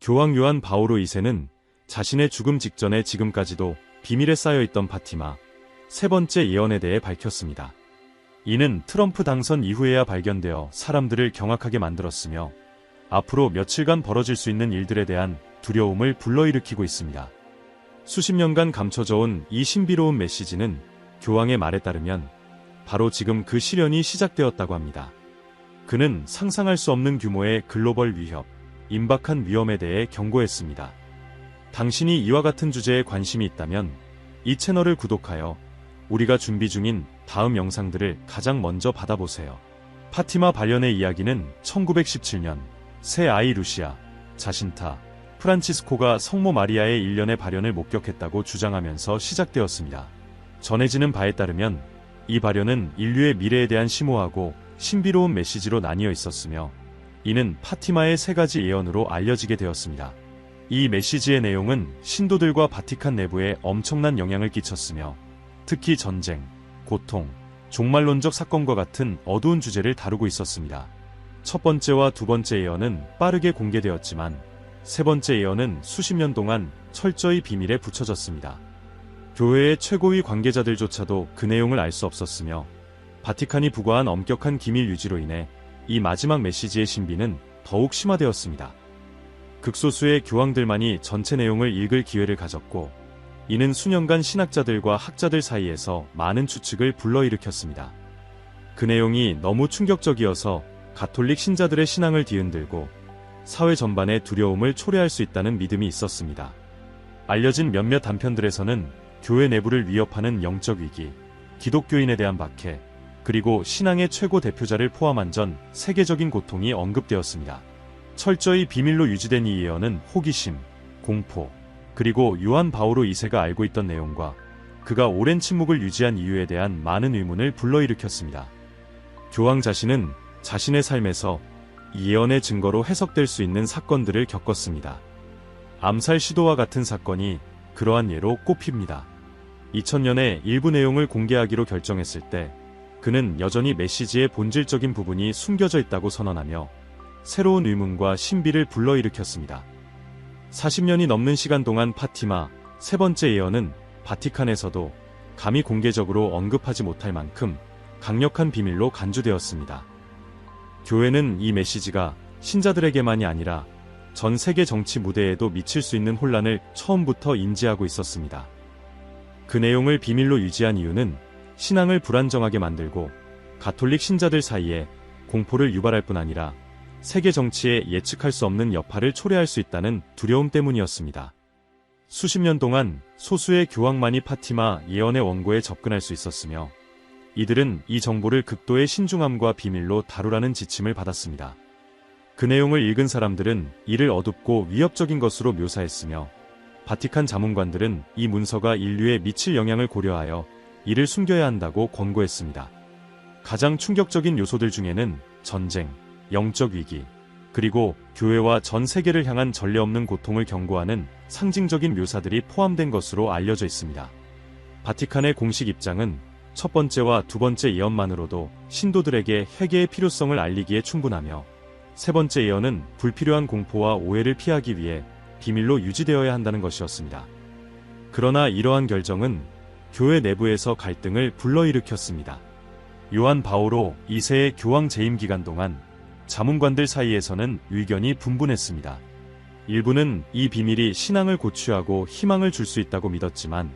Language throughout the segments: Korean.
교황 요한 바오로 2세는 자신의 죽음 직전에 지금까지도 비밀에 쌓여있던 파티마 세 번째 예언에 대해 밝혔습니다. 이는 트럼프 당선 이후에야 발견되어 사람들을 경악하게 만들었으며 앞으로 며칠간 벌어질 수 있는 일들에 대한 두려움을 불러일으키고 있습니다. 수십 년간 감춰져 온 이 신비로운 메시지는 교황의 말에 따르면 바로 지금 그 실현이 시작되었다고 합니다. 그는 상상할 수 없는 규모의 글로벌 위협, 임박한 위험에 대해 경고했습니다. 당신이 이와 같은 주제에 관심이 있다면 이 채널을 구독하여 우리가 준비 중인 다음 영상들을 가장 먼저 받아보세요. 파티마 발현의 이야기는 1917년 새 아이 루시아, 자신타, 프란치스코가 성모 마리아의 일련의 발현을 목격했다고 주장하면서 시작되었습니다. 전해지는 바에 따르면 이 발현은 인류의 미래에 대한 심오하고 신비로운 메시지로 나뉘어 있었으며 이는 파티마의 세 가지 예언으로 알려지게 되었습니다. 이 메시지의 내용은 신도들과 바티칸 내부에 엄청난 영향을 끼쳤으며 특히 전쟁, 고통, 종말론적 사건과 같은 어두운 주제를 다루고 있었습니다. 첫 번째와 두 번째 예언은 빠르게 공개되었지만 세 번째 예언은 수십 년 동안 철저히 비밀에 붙여졌습니다. 교회의 최고위 관계자들조차도 그 내용을 알 수 없었으며 바티칸이 부과한 엄격한 기밀 유지로 인해 이 마지막 메시지의 신비는 더욱 심화되었습니다. 극소수의 교황들만이 전체 내용을 읽을 기회를 가졌고 이는 수년간 신학자들과 학자들 사이에서 많은 추측을 불러일으켰습니다. 그 내용이 너무 충격적이어서 가톨릭 신자들의 신앙을 뒤흔들고 사회 전반의 두려움을 초래할 수 있다는 믿음이 있었습니다. 알려진 몇몇 단편들에서는 교회 내부를 위협하는 영적 위기, 기독교인에 대한 박해, 그리고 신앙의 최고 대표자를 포함한 전 세계적인 고통이 언급되었습니다. 철저히 비밀로 유지된 이 예언은 호기심, 공포, 그리고 요한 바오로 2세가 알고 있던 내용과 그가 오랜 침묵을 유지한 이유에 대한 많은 의문을 불러일으켰습니다. 교황 자신은 자신의 삶에서 이 예언의 증거로 해석될 수 있는 사건들을 겪었습니다. 암살 시도와 같은 사건이 그러한 예로 꼽힙니다. 2000년에 일부 내용을 공개하기로 결정했을 때 그는 여전히 메시지의 본질적인 부분이 숨겨져 있다고 선언하며 새로운 의문과 신비를 불러일으켰습니다. 40년이 넘는 시간 동안 파티마 세 번째 예언은 바티칸에서도 감히 공개적으로 언급하지 못할 만큼 강력한 비밀로 간주되었습니다. 교회는 이 메시지가 신자들에게만이 아니라 전 세계 정치 무대에도 미칠 수 있는 혼란을 처음부터 인지하고 있었습니다. 그 내용을 비밀로 유지한 이유는 신앙을 불안정하게 만들고 가톨릭 신자들 사이에 공포를 유발할 뿐 아니라 세계 정치에 예측할 수 없는 여파를 초래할 수 있다는 두려움 때문이었습니다. 수십 년 동안 소수의 교황만이 파티마 예언의 원고에 접근할 수 있었으며 이들은 이 정보를 극도의 신중함과 비밀로 다루라는 지침을 받았습니다. 그 내용을 읽은 사람들은 이를 어둡고 위협적인 것으로 묘사했으며 바티칸 자문관들은 이 문서가 인류에 미칠 영향을 고려하여 이를 숨겨야 한다고 권고했습니다. 가장 충격적인 요소들 중에는 전쟁, 영적 위기, 그리고 교회와 전 세계를 향한 전례 없는 고통을 경고하는 상징적인 묘사들이 포함된 것으로 알려져 있습니다. 바티칸의 공식 입장은 첫 번째와 두 번째 예언만으로도 신도들에게 회개의 필요성을 알리기에 충분하며 세 번째 예언은 불필요한 공포와 오해를 피하기 위해 비밀로 유지되어야 한다는 것이었습니다. 그러나 이러한 결정은 교회 내부에서 갈등을 불러일으켰습니다. 요한 바오로 2세의 교황 재임 기간 동안 자문관들 사이에서는 의견이 분분했습니다. 일부는 이 비밀이 신앙을 고취하고 희망을 줄 수 있다고 믿었지만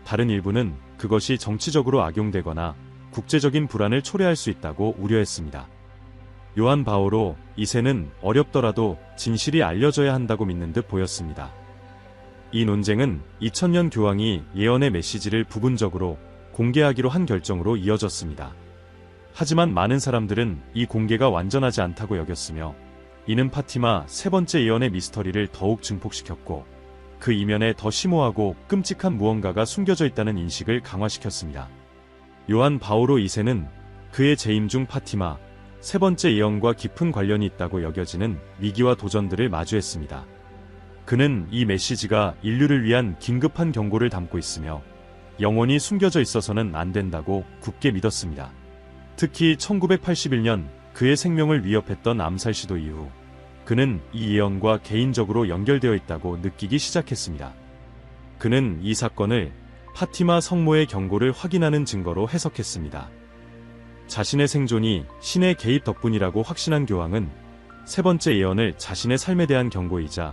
다른 일부는 그것이 정치적으로 악용되거나 국제적인 불안을 초래할 수 있다고 우려했습니다. 요한 바오로 2세는 어렵더라도 진실이 알려져야 한다고 믿는 듯 보였습니다. 이 논쟁은 2000년 교황이 예언의 메시지를 부분적으로 공개하기로 한 결정으로 이어졌습니다. 하지만 많은 사람들은 이 공개가 완전하지 않다고 여겼으며 이는 파티마 세 번째 예언의 미스터리를 더욱 증폭시켰고 그 이면에 더 심오하고 끔찍한 무언가가 숨겨져 있다는 인식을 강화시켰습니다. 요한 바오로 2세는 그의 재임 중 파티마 세 번째 예언과 깊은 관련이 있다고 여겨지는 위기와 도전들을 마주했습니다. 그는 이 메시지가 인류를 위한 긴급한 경고를 담고 있으며 영원히 숨겨져 있어서는 안 된다고 굳게 믿었습니다. 특히 1981년 그의 생명을 위협했던 암살 시도 이후 그는 이 예언과 개인적으로 연결되어 있다고 느끼기 시작했습니다. 그는 이 사건을 파티마 성모의 경고를 확인하는 증거로 해석했습니다. 자신의 생존이 신의 개입 덕분이라고 확신한 교황은 세 번째 예언을 자신의 삶에 대한 경고이자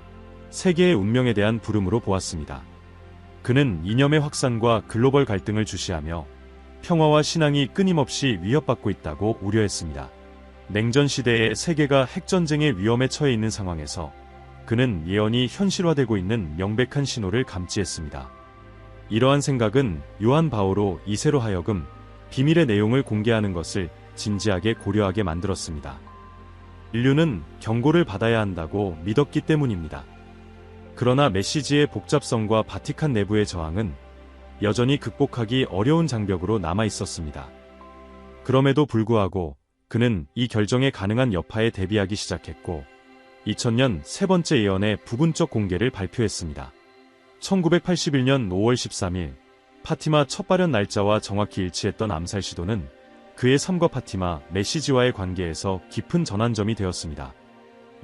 세계의 운명에 대한 부름으로 보았습니다. 그는 이념의 확산과 글로벌 갈등을 주시하며 평화와 신앙이 끊임없이 위협받고 있다고 우려했습니다. 냉전 시대의 세계가 핵전쟁의 위험에 처해 있는 상황에서 그는 예언이 현실화되고 있는 명백한 신호를 감지했습니다. 이러한 생각은 요한 바오로 2세로 하여금 비밀의 내용을 공개하는 것을 진지하게 고려하게 만들었습니다. 인류는 경고를 받아야 한다고 믿었기 때문입니다. 그러나 메시지의 복잡성과 바티칸 내부의 저항은 여전히 극복하기 어려운 장벽으로 남아 있었습니다. 그럼에도 불구하고 그는 이 결정에 가능한 여파에 대비하기 시작했고 2000년 세 번째 예언의 부분적 공개를 발표했습니다. 1981년 5월 13일 파티마 첫 발현 날짜와 정확히 일치했던 암살 시도는 그의 삶과 파티마 메시지와의 관계에서 깊은 전환점이 되었습니다.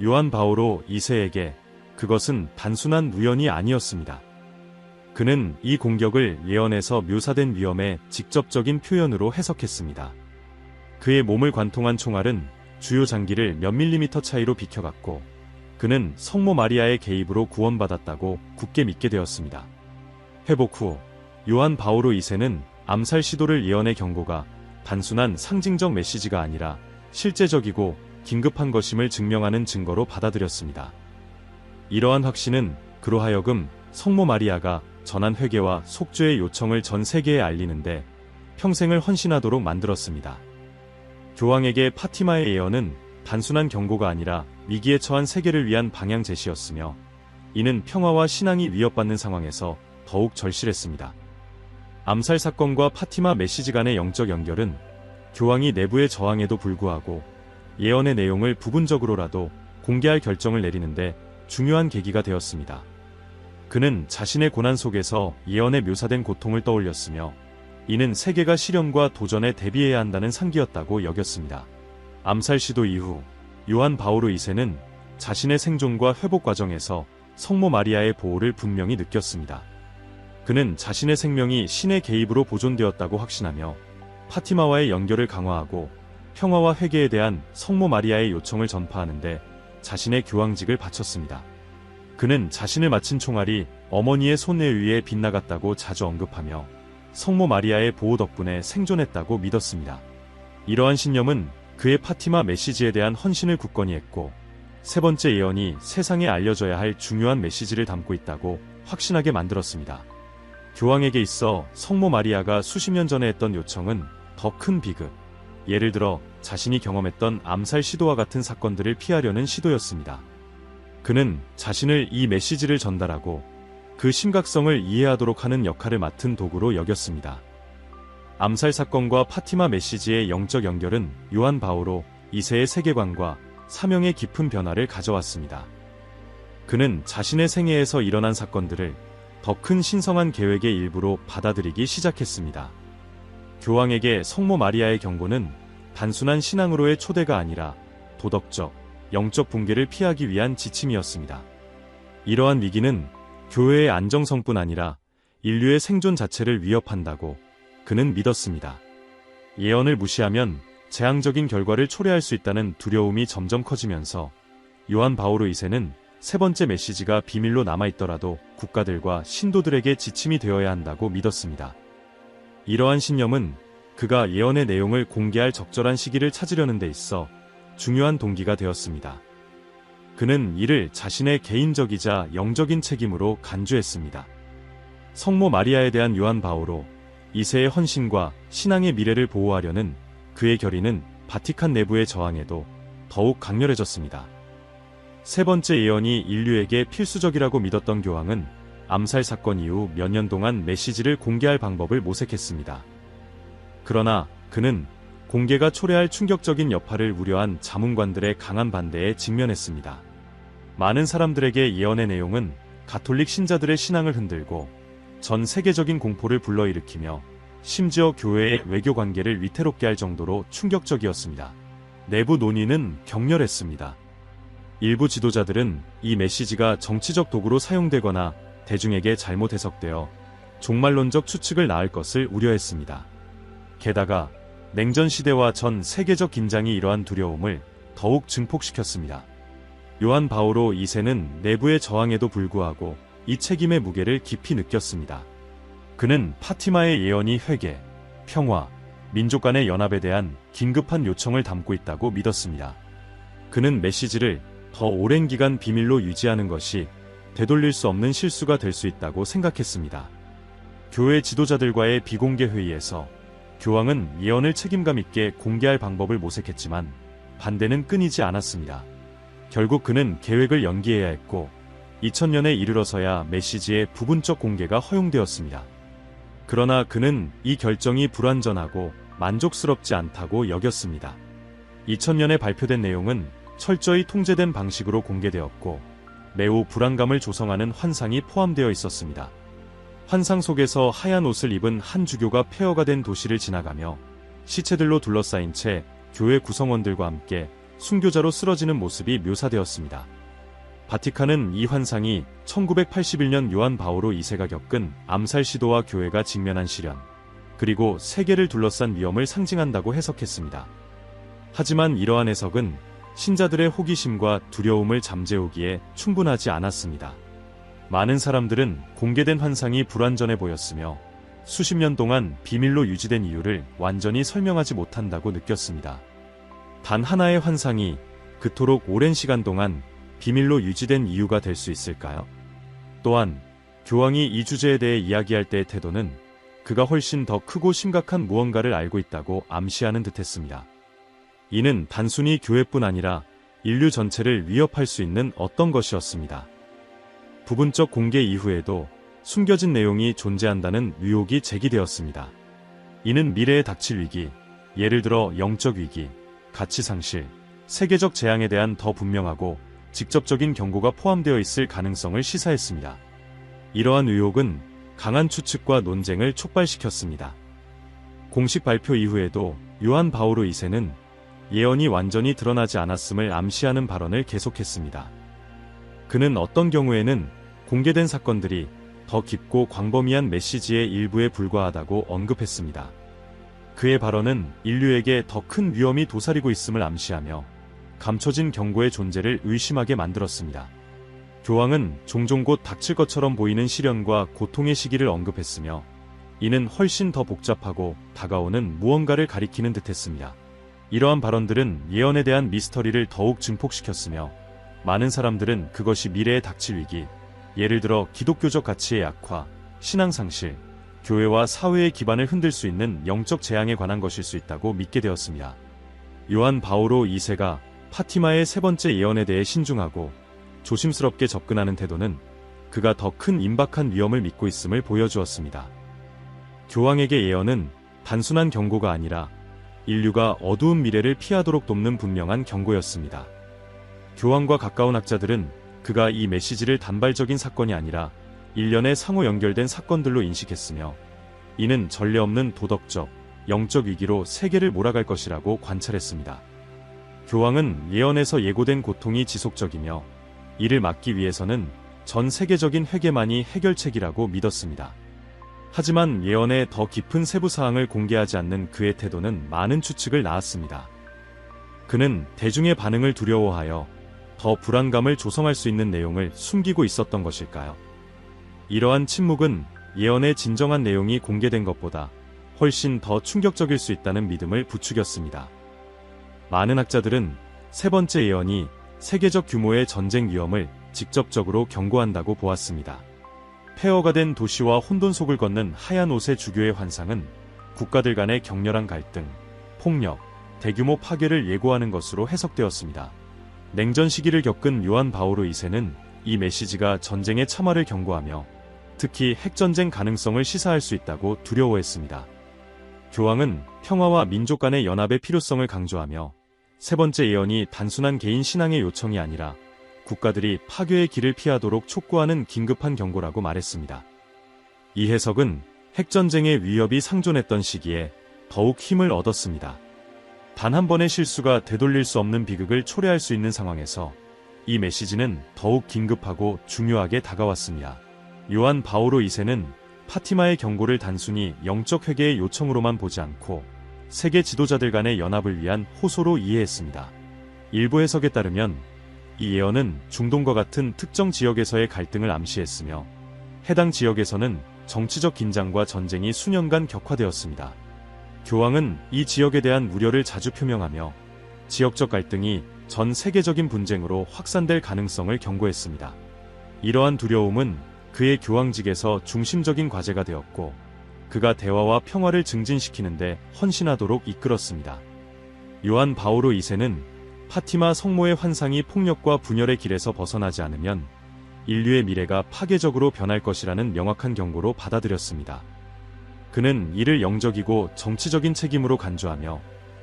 요한 바오로 2세에게 그것은 단순한 우연이 아니었습니다. 그는 이 공격을 예언에서 묘사된 위험의 직접적인 표현으로 해석했습니다. 그의 몸을 관통한 총알은 주요 장기를 몇 밀리미터 차이로 비켜갔고 그는 성모 마리아의 개입으로 구원받았다고 굳게 믿게 되었습니다. 회복 후 요한 바오로 2세는 암살 시도를 예언의 경고가 단순한 상징적 메시지가 아니라 실제적이고 긴급한 것임을 증명하는 증거로 받아들였습니다. 이러한 확신은 그로 하여금 성모 마리아가 전한 회개와 속죄의 요청을 전 세계에 알리는데 평생을 헌신하도록 만들었습니다. 교황에게 파티마의 예언은 단순한 경고가 아니라 위기에 처한 세계를 위한 방향 제시였으며 이는 평화와 신앙이 위협받는 상황에서 더욱 절실했습니다. 암살 사건과 파티마 메시지 간의 영적 연결은 교황이 내부의 저항에도 불구하고 예언의 내용을 부분적으로라도 공개할 결정을 내리는데 중요한 계기가 되었습니다. 그는 자신의 고난 속에서 예언에 묘사된 고통을 떠올렸으며 이는 세계가 시련과 도전에 대비해야 한다는 상기였다고 여겼습니다. 암살 시도 이후 요한 바오로 2세는 자신의 생존과 회복 과정에서 성모 마리아의 보호를 분명히 느꼈습니다. 그는 자신의 생명이 신의 개입으로 보존되었다고 확신하며 파티마와의 연결을 강화하고 평화와 회개에 대한 성모 마리아의 요청을 전파하는데 자신의 교황직을 바쳤습니다. 그는 자신을 맞힌 총알이 어머니의 손에 의해 빗나갔다고 자주 언급하며 성모 마리아의 보호 덕분에 생존했다고 믿었습니다. 이러한 신념은 그의 파티마 메시지에 대한 헌신을 굳건히 했고 세 번째 예언이 세상에 알려져야 할 중요한 메시지를 담고 있다고 확신하게 만들었습니다. 교황에게 있어 성모 마리아가 수십 년 전에 했던 요청은 더 큰 비극, 예를 들어 자신이 경험했던 암살 시도와 같은 사건들을 피하려는 시도였습니다. 그는 자신을 이 메시지를 전달하고 그 심각성을 이해하도록 하는 역할을 맡은 도구로 여겼습니다. 암살 사건과 파티마 메시지의 영적 연결은 요한 바오로 2세의 세계관과 사명의 깊은 변화를 가져왔습니다. 그는 자신의 생애에서 일어난 사건들을 더 큰 신성한 계획의 일부로 받아들이기 시작했습니다. 교황에게 성모 마리아의 경고는 단순한 신앙으로의 초대가 아니라 도덕적, 영적 붕괴를 피하기 위한 지침이었습니다. 이러한 위기는 교회의 안정성뿐 아니라 인류의 생존 자체를 위협한다고 그는 믿었습니다. 예언을 무시하면 재앙적인 결과를 초래할 수 있다는 두려움이 점점 커지면서 요한 바오로 2세는 세 번째 메시지가 비밀로 남아있더라도 국가들과 신도들에게 지침이 되어야 한다고 믿었습니다. 이러한 신념은 그가 예언의 내용을 공개할 적절한 시기를 찾으려는 데 있어 중요한 동기가 되었습니다. 그는 이를 자신의 개인적이자 영적인 책임으로 간주했습니다. 성모 마리아에 대한 요한 바오로 2세의 헌신과 신앙의 미래를 보호하려는 그의 결의는 바티칸 내부의 저항에도 더욱 강렬해졌습니다. 세 번째 예언이 인류에게 필수적이라고 믿었던 교황은 암살 사건 이후 몇 년 동안 메시지를 공개할 방법을 모색했습니다. 그러나 그는 공개가 초래할 충격적인 여파를 우려한 자문관들의 강한 반대에 직면했습니다. 많은 사람들에게 예언의 내용은 가톨릭 신자들의 신앙을 흔들고 전 세계적인 공포를 불러일으키며 심지어 교회의 외교 관계를 위태롭게 할 정도로 충격적이었습니다. 내부 논의는 격렬했습니다. 일부 지도자들은 이 메시지가 정치적 도구로 사용되거나 대중에게 잘못 해석되어 종말론적 추측을 낳을 것을 우려했습니다. 게다가 냉전 시대와 전 세계적 긴장이 이러한 두려움을 더욱 증폭시켰습니다. 요한 바오로 2세는 내부의 저항에도 불구하고 이 책임의 무게를 깊이 느꼈습니다. 그는 파티마의 예언이 회개, 평화, 민족 간의 연합에 대한 긴급한 요청을 담고 있다고 믿었습니다. 그는 메시지를 더 오랜 기간 비밀로 유지하는 것이 되돌릴 수 없는 실수가 될 수 있다고 생각했습니다. 교회 지도자들과의 비공개 회의에서 교황은 예언을 책임감 있게 공개할 방법을 모색했지만 반대는 끊이지 않았습니다. 결국 그는 계획을 연기해야 했고 2000년에 이르러서야 메시지의 부분적 공개가 허용되었습니다. 그러나 그는 이 결정이 불완전하고 만족스럽지 않다고 여겼습니다. 2000년에 발표된 내용은 철저히 통제된 방식으로 공개되었고 매우 불안감을 조성하는 환상이 포함되어 있었습니다. 환상 속에서 하얀 옷을 입은 한 주교가 폐허가 된 도시를 지나가며 시체들로 둘러싸인 채 교회 구성원들과 함께 순교자로 쓰러지는 모습이 묘사되었습니다. 바티칸은 이 환상이 1981년 요한 바오로 2세가 겪은 암살 시도와 교회가 직면한 시련, 그리고 세계를 둘러싼 위험을 상징한다고 해석했습니다. 하지만 이러한 해석은 신자들의 호기심과 두려움을 잠재우기에 충분하지 않았습니다. 많은 사람들은 공개된 환상이 불완전해 보였으며 수십 년 동안 비밀로 유지된 이유를 완전히 설명하지 못한다고 느꼈습니다. 단 하나의 환상이 그토록 오랜 시간 동안 비밀로 유지된 이유가 될 수 있을까요? 또한 교황이 이 주제에 대해 이야기할 때의 태도는 그가 훨씬 더 크고 심각한 무언가를 알고 있다고 암시하는 듯했습니다. 이는 단순히 교회뿐 아니라 인류 전체를 위협할 수 있는 어떤 것이었습니다. 부분적 공개 이후에도 숨겨진 내용이 존재한다는 의혹이 제기되었습니다. 이는 미래에 닥칠 위기, 예를 들어 영적 위기, 가치 상실, 세계적 재앙에 대한 더 분명하고 직접적인 경고가 포함되어 있을 가능성을 시사했습니다. 이러한 의혹은 강한 추측과 논쟁을 촉발시켰습니다. 공식 발표 이후에도 요한 바오로 2세는 예언이 완전히 드러나지 않았음을 암시하는 발언을 계속했습니다. 그는 어떤 경우에는 공개된 사건들이 더 깊고 광범위한 메시지의 일부에 불과하다고 언급했습니다. 그의 발언은 인류에게 더 큰 위험이 도사리고 있음을 암시하며 감춰진 경고의 존재를 의심하게 만들었습니다. 교황은 종종 곧 닥칠 것처럼 보이는 시련과 고통의 시기를 언급했으며 이는 훨씬 더 복잡하고 다가오는 무언가를 가리키는 듯했습니다. 이러한 발언들은 예언에 대한 미스터리를 더욱 증폭시켰으며 많은 사람들은 그것이 미래에 닥칠 위기, 예를 들어 기독교적 가치의 약화, 신앙 상실, 교회와 사회의 기반을 흔들 수 있는 영적 재앙에 관한 것일 수 있다고 믿게 되었습니다. 요한 바오로 2세가 파티마의 세 번째 예언에 대해 신중하고 조심스럽게 접근하는 태도는 그가 더 큰 임박한 위험을 믿고 있음을 보여주었습니다. 교황에게 예언은 단순한 경고가 아니라 인류가 어두운 미래를 피하도록 돕는 분명한 경고였습니다. 교황과 가까운 학자들은 그가 이 메시지를 단발적인 사건이 아니라 일련의 상호 연결된 사건들로 인식했으며 이는 전례 없는 도덕적, 영적 위기로 세계를 몰아갈 것이라고 관찰했습니다. 교황은 예언에서 예고된 고통이 지속적이며 이를 막기 위해서는 전 세계적인 회개만이 해결책이라고 믿었습니다. 하지만 예언의 더 깊은 세부 사항을 공개하지 않는 그의 태도는 많은 추측을 낳았습니다. 그는 대중의 반응을 두려워하여 더 불안감을 조성할 수 있는 내용을 숨기고 있었던 것일까요? 이러한 침묵은 예언의 진정한 내용이 공개된 것보다 훨씬 더 충격적일 수 있다는 믿음을 부추겼습니다. 많은 학자들은 세 번째 예언이 세계적 규모의 전쟁 위험을 직접적으로 경고한다고 보았습니다. 폐허가 된 도시와 혼돈 속을 걷는 하얀 옷의 주교의 환상은 국가들 간의 격렬한 갈등, 폭력, 대규모 파괴를 예고하는 것으로 해석되었습니다. 냉전 시기를 겪은 요한 바오로 2세는 이 메시지가 전쟁의 참화를 경고하며 특히 핵전쟁 가능성을 시사할 수 있다고 두려워했습니다. 교황은 평화와 민족 간의 연합의 필요성을 강조하며 세 번째 예언이 단순한 개인 신앙의 요청이 아니라 국가들이 파괴의 길을 피하도록 촉구하는 긴급한 경고라고 말했습니다. 이 해석은 핵전쟁의 위협이 상존했던 시기에 더욱 힘을 얻었습니다. 단 한 번의 실수가 되돌릴 수 없는 비극을 초래할 수 있는 상황에서 이 메시지는 더욱 긴급하고 중요하게 다가왔습니다. 요한 바오로 2세는 파티마의 경고를 단순히 영적 회개의 요청으로만 보지 않고 세계 지도자들 간의 연합을 위한 호소로 이해했습니다. 일부 해석에 따르면 이 예언은 중동과 같은 특정 지역에서의 갈등을 암시했으며 해당 지역에서는 정치적 긴장과 전쟁이 수년간 격화되었습니다. 교황은 이 지역에 대한 우려를 자주 표명하며 지역적 갈등이 전 세계적인 분쟁으로 확산될 가능성을 경고했습니다. 이러한 두려움은 그의 교황직에서 중심적인 과제가 되었고 그가 대화와 평화를 증진시키는데 헌신하도록 이끌었습니다. 요한 바오로 2세는 파티마 성모의 환상이 폭력과 분열의 길에서 벗어나지 않으면 인류의 미래가 파괴적으로 변할 것이라는 명확한 경고로 받아들였습니다. 그는 이를 영적이고 정치적인 책임으로 간주하며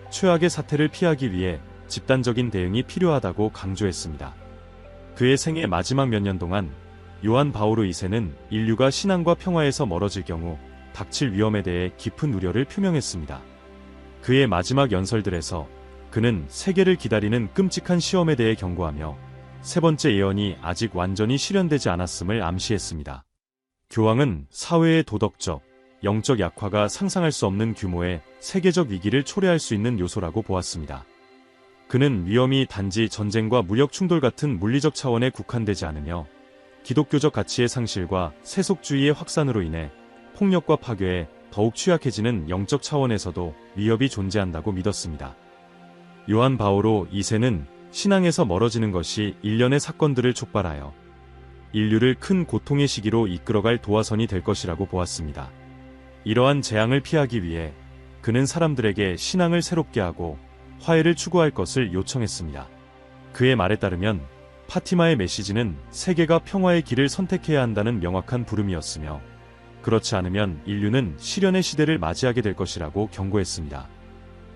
최악의 사태를 피하기 위해 집단적인 대응이 필요하다고 강조했습니다. 그의 생애 마지막 몇 년 동안 요한 바오로 2세는 인류가 신앙과 평화에서 멀어질 경우 닥칠 위험에 대해 깊은 우려를 표명했습니다. 그의 마지막 연설들에서 그는 세계를 기다리는 끔찍한 시험에 대해 경고하며 세 번째 예언이 아직 완전히 실현되지 않았음을 암시했습니다. 교황은 사회의 도덕적, 영적 약화가 상상할 수 없는 규모의 세계적 위기를 초래할 수 있는 요소라고 보았습니다. 그는 위험이 단지 전쟁과 무력 충돌 같은 물리적 차원에 국한되지 않으며 기독교적 가치의 상실과 세속주의의 확산으로 인해 폭력과 파괴에 더욱 취약해지는 영적 차원에서도 위협이 존재한다고 믿었습니다. 요한 바오로 2세는 신앙에서 멀어지는 것이 일련의 사건들을 촉발하여 인류를 큰 고통의 시기로 이끌어갈 도화선이 될 것이라고 보았습니다. 이러한 재앙을 피하기 위해 그는 사람들에게 신앙을 새롭게 하고 화해를 추구할 것을 요청했습니다. 그의 말에 따르면 파티마의 메시지는 세계가 평화의 길을 선택해야 한다는 명확한 부름이었으며 그렇지 않으면 인류는 시련의 시대를 맞이하게 될 것이라고 경고했습니다.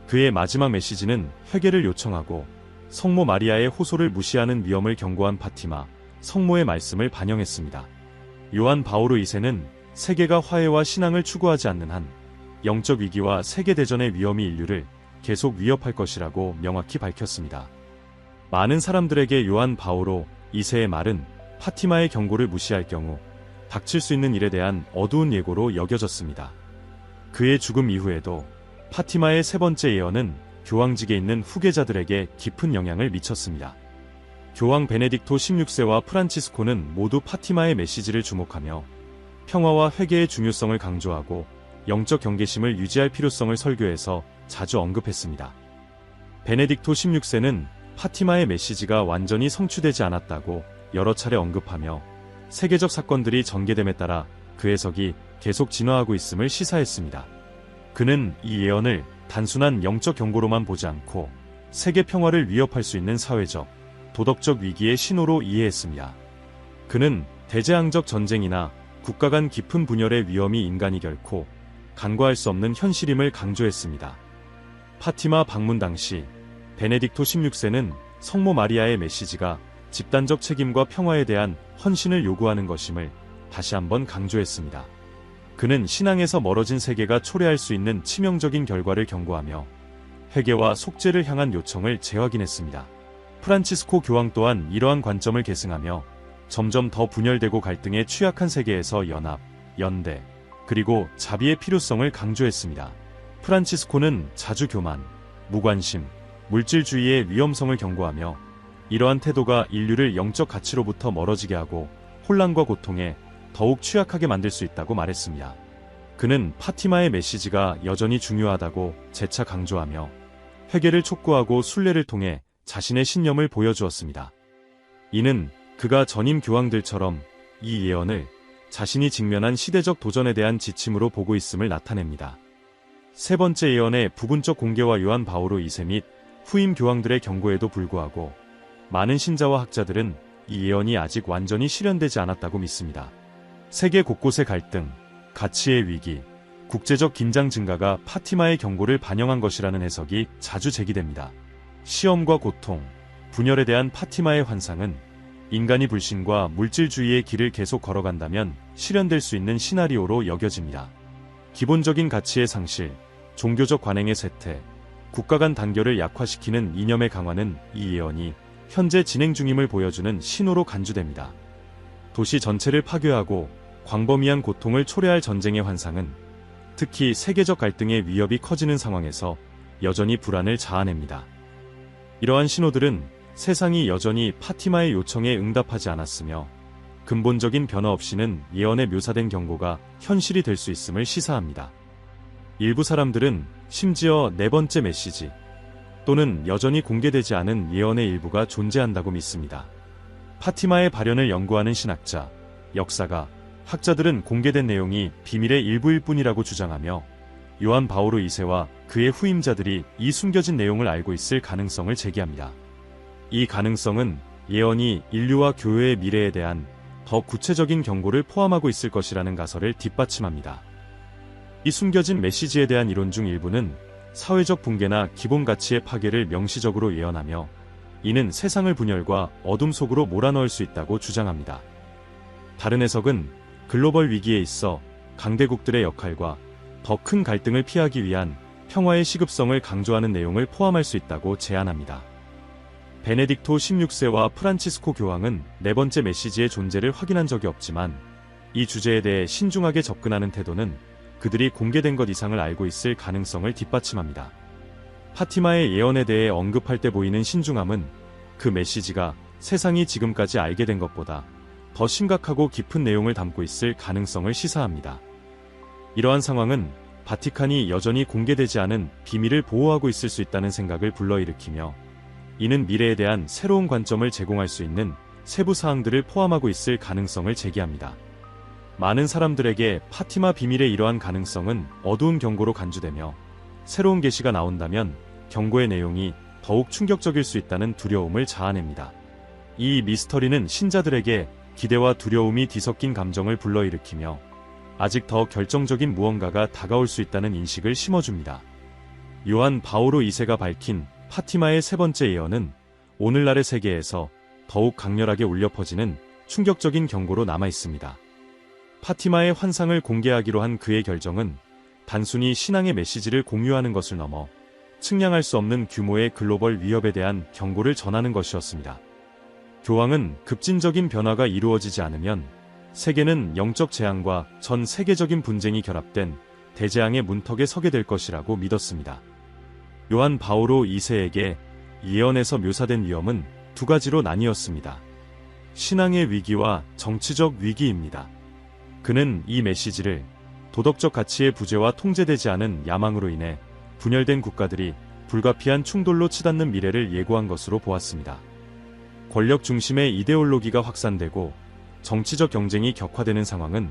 그의 마지막 메시지는 회개를 요청하고 성모 마리아의 호소를 무시하는 위험을 경고한 파티마, 성모의 말씀을 반영했습니다. 요한 바오로 2세는 세계가 화해와 신앙을 추구하지 않는 한 영적 위기와 세계대전의 위험이 인류를 계속 위협할 것이라고 명확히 밝혔습니다. 많은 사람들에게 요한 바오로 2세의 말은 파티마의 경고를 무시할 경우 닥칠 수 있는 일에 대한 어두운 예고로 여겨졌습니다. 그의 죽음 이후에도 파티마의 세 번째 예언은 교황직에 있는 후계자들에게 깊은 영향을 미쳤습니다. 교황 베네딕토 16세와 프란치스코는 모두 파티마의 메시지를 주목하며 평화와 회개의 중요성을 강조하고 영적 경계심을 유지할 필요성을 설교에서 자주 언급했습니다. 베네딕토 16세는 파티마의 메시지가 완전히 성취되지 않았다고 여러 차례 언급하며 세계적 사건들이 전개됨에 따라 그 해석이 계속 진화하고 있음을 시사했습니다. 그는 이 예언을 단순한 영적 경고로만 보지 않고 세계 평화를 위협할 수 있는 사회적, 도덕적 위기의 신호로 이해했습니다. 그는 대재앙적 전쟁이나 국가 간 깊은 분열의 위험이 인간이 결코 간과할 수 없는 현실임을 강조했습니다. 파티마 방문 당시 베네딕토 16세는 성모 마리아의 메시지가 집단적 책임과 평화에 대한 헌신을 요구하는 것임을 다시 한번 강조했습니다. 그는 신앙에서 멀어진 세계가 초래할 수 있는 치명적인 결과를 경고하며 회개와 속죄를 향한 요청을 재확인했습니다. 프란치스코 교황 또한 이러한 관점을 계승하며 점점 더 분열되고 갈등에 취약한 세계에서 연합, 연대, 그리고 자비의 필요성을 강조했습니다. 프란치스코는 자주 교만, 무관심, 물질주의의 위험성을 경고하며 이러한 태도가 인류를 영적 가치로부터 멀어지게 하고 혼란과 고통에 더욱 취약하게 만들 수 있다고 말했습니다. 그는 파티마의 메시지가 여전히 중요하다고 재차 강조하며 회개를 촉구하고 순례를 통해 자신의 신념을 보여주었습니다. 이는 그가 전임 교황들처럼 이 예언을 자신이 직면한 시대적 도전에 대한 지침으로 보고 있음을 나타냅니다. 세 번째 예언의 부분적 공개와 요한 바오로 2세 및 후임 교황들의 경고에도 불구하고 많은 신자와 학자들은 이 예언이 아직 완전히 실현되지 않았다고 믿습니다. 세계 곳곳의 갈등, 가치의 위기, 국제적 긴장 증가가 파티마의 경고를 반영한 것이라는 해석이 자주 제기됩니다. 시험과 고통, 분열에 대한 파티마의 환상은 인간이 불신과 물질주의의 길을 계속 걸어간다면 실현될 수 있는 시나리오로 여겨집니다. 기본적인 가치의 상실, 종교적 관행의 쇠퇴, 국가 간 단결을 약화시키는 이념의 강화는 이 예언이 현재 진행 중임을 보여주는 신호로 간주됩니다. 도시 전체를 파괴하고 광범위한 고통을 초래할 전쟁의 환상은 특히 세계적 갈등의 위협이 커지는 상황에서 여전히 불안을 자아냅니다. 이러한 신호들은 세상이 여전히 파티마의 요청에 응답하지 않았으며 근본적인 변화 없이는 예언에 묘사된 경고가 현실이 될 수 있음을 시사합니다. 일부 사람들은 심지어 네 번째 메시지 또는 여전히 공개되지 않은 예언의 일부가 존재한다고 믿습니다. 파티마의 발현을 연구하는 신학자, 역사가, 학자들은 공개된 내용이 비밀의 일부일 뿐이라고 주장하며 요한 바오로 2세와 그의 후임자들이 이 숨겨진 내용을 알고 있을 가능성을 제기합니다. 이 가능성은 예언이 인류와 교회의 미래에 대한 더 구체적인 경고를 포함하고 있을 것이라는 가설을 뒷받침합니다. 이 숨겨진 메시지에 대한 이론 중 일부는 사회적 붕괴나 기본 가치의 파괴를 명시적으로 예언하며 이는 세상을 분열과 어둠 속으로 몰아넣을 수 있다고 주장합니다. 다른 해석은 글로벌 위기에 있어 강대국들의 역할과 더 큰 갈등을 피하기 위한 평화의 시급성을 강조하는 내용을 포함할 수 있다고 제안합니다. 베네딕토 16세와 프란치스코 교황은 네 번째 메시지의 존재를 확인한 적이 없지만 이 주제에 대해 신중하게 접근하는 태도는 그들이 공개된 것 이상을 알고 있을 가능성을 뒷받침합니다. 파티마의 예언에 대해 언급할 때 보이는 신중함은 그 메시지가 세상이 지금까지 알게 된 것보다 더 심각하고 깊은 내용을 담고 있을 가능성을 시사합니다. 이러한 상황은 바티칸이 여전히 공개되지 않은 비밀을 보호하고 있을 수 있다는 생각을 불러일으키며 이는 미래에 대한 새로운 관점을 제공할 수 있는 세부 사항들을 포함하고 있을 가능성을 제기합니다. 많은 사람들에게 파티마 비밀의 이러한 가능성은 어두운 경고로 간주되며 새로운 계시가 나온다면 경고의 내용이 더욱 충격적일 수 있다는 두려움을 자아냅니다. 이 미스터리는 신자들에게 기대와 두려움이 뒤섞인 감정을 불러일으키며 아직 더 결정적인 무언가가 다가올 수 있다는 인식을 심어줍니다. 요한 바오로 2세가 밝힌 파티마의 세 번째 예언은 오늘날의 세계에서 더욱 강렬하게 울려 퍼지는 충격적인 경고로 남아 있습니다. 파티마의 환상을 공개하기로 한 그의 결정은 단순히 신앙의 메시지를 공유하는 것을 넘어 측량할 수 없는 규모의 글로벌 위협에 대한 경고를 전하는 것이었습니다. 교황은 급진적인 변화가 이루어지지 않으면 세계는 영적 재앙과 전 세계적인 분쟁이 결합된 대재앙의 문턱에 서게 될 것이라고 믿었습니다. 요한 바오로 2세에게 예언에서 묘사된 위험은 두 가지로 나뉘었습니다. 신앙의 위기와 정치적 위기입니다. 그는 이 메시지를 도덕적 가치의 부재와 통제되지 않은 야망으로 인해 분열된 국가들이 불가피한 충돌로 치닫는 미래를 예고한 것으로 보았습니다. 권력 중심의 이데올로기가 확산되고 정치적 경쟁이 격화되는 상황은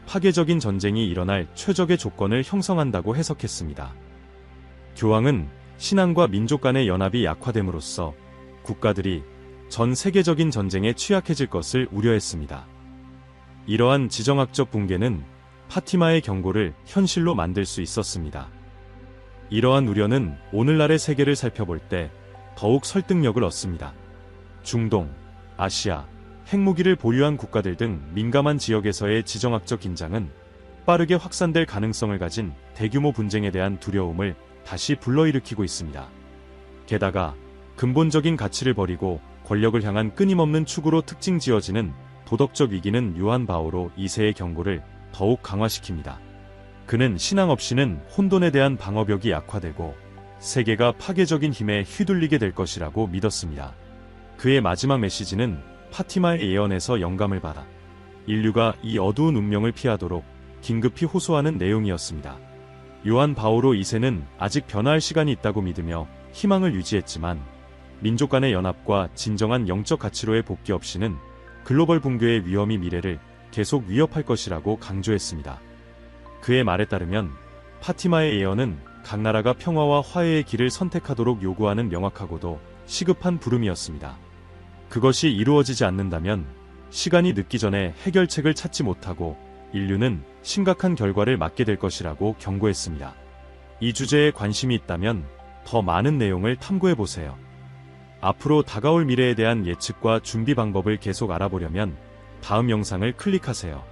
파괴적인 전쟁이 일어날 최적의 조건을 형성한다고 해석했습니다. 교황은 신앙과 민족 간의 연합이 약화됨으로써 국가들이 전 세계적인 전쟁에 취약해질 것을 우려했습니다. 이러한 지정학적 붕괴는 파티마의 경고를 현실로 만들 수 있었습니다. 이러한 우려는 오늘날의 세계를 살펴볼 때 더욱 설득력을 얻습니다. 중동, 아시아, 핵무기를 보유한 국가들 등 민감한 지역에서의 지정학적 긴장은 빠르게 확산될 가능성을 가진 대규모 분쟁에 대한 두려움을 다시 불러일으키고 있습니다. 게다가 근본적인 가치를 버리고 권력을 향한 끊임없는 추구로 특징 지어지는 도덕적 위기는 요한 바오로 2세의 경고를 더욱 강화시킵니다. 그는 신앙 없이는 혼돈에 대한 방어벽이 약화되고 세계가 파괴적인 힘에 휘둘리게 될 것이라고 믿었습니다. 그의 마지막 메시지는 파티마의 예언에서 영감을 받아 인류가 이 어두운 운명을 피하도록 긴급히 호소하는 내용이었습니다. 요한 바오로 2세는 아직 변화할 시간이 있다고 믿으며 희망을 유지했지만 민족 간의 연합과 진정한 영적 가치로의 복귀 없이는 글로벌 붕괴의 위험이 미래를 계속 위협할 것이라고 강조했습니다. 그의 말에 따르면 파티마의 예언은 각 나라가 평화와 화해의 길을 선택하도록 요구하는 명확하고도 시급한 부름이었습니다. 그것이 이루어지지 않는다면 시간이 늦기 전에 해결책을 찾지 못하고 인류는 심각한 결과를 맞게 될 것이라고 경고했습니다. 이 주제에 관심이 있다면 더 많은 내용을 탐구해보세요. 앞으로 다가올 미래에 대한 예측과 준비 방법을 계속 알아보려면 다음 영상을 클릭하세요.